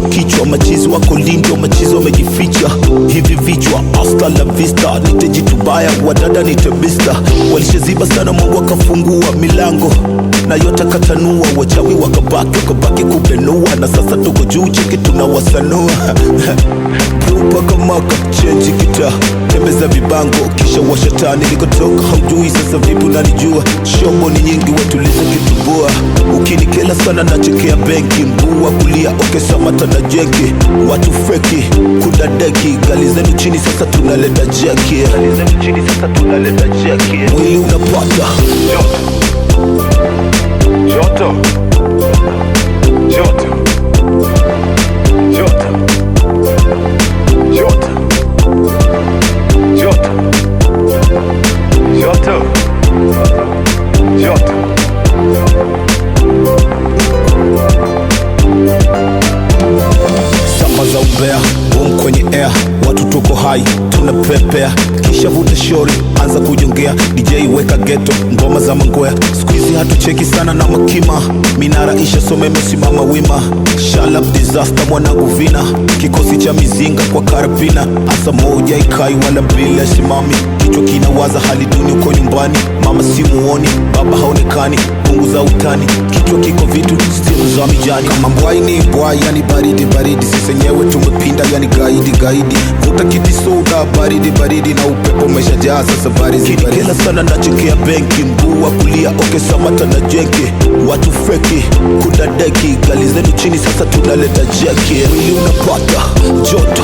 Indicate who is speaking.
Speaker 1: kichwa, machizi wako lindo, machizi wamejificha. Hivi vichwa, hasta la vista, nitejitubaya, wadada nitebista. Walishaziba sana, Mungu akafungua milango na yote katanua, wachawi wakabaki kubenua, na sasa tuko juu cheki tunawasanua. Paka maka change kita, tembeza vibango kisha washatani, nikotoka haujui sasa vipi unanijua. Shobo ni nyingi watuliza kitumbua, ukinikela sana nachekea benki. Mguu wa kulia okesa matanda jeki, watu feki kudadeki. Gali zenu chini sasa tunaleta jeki, mwili unapata joto joto joto joto joto joto joto. Samba za umbea, boom kwenye air, watu tuko hai tunapepea. Kisha vuta shori, anza kujongea, DJ weka ghetto, ngoma za mangoya. Squeezy hatucheki sana na makima, minara isha some mesimama wima. Shalab disaster mwanangu vina, kikosi cha mizinga kwa karabina. Asa moja ikai wala bila simami, kichwa kinawaza hali duni uko nyumbani. Mama simuoni, baba haonekani, punguza utani, kichwa kiko vitu stimu za mijani. Kama mbwai ni mbwai, yani baridi baridi, sisi nyewe tumepinda, yani gaidi gaidi. Vuta kiti soda, baridi baridi, na upepo umeshajaa sasa baridi baridi. Kila sana nachekea benki, mguu wa kulia okesa matanda jeki. Watu feki kudadeki, gali zenu chini sasa tunaleta jeki. Mwili unapata joto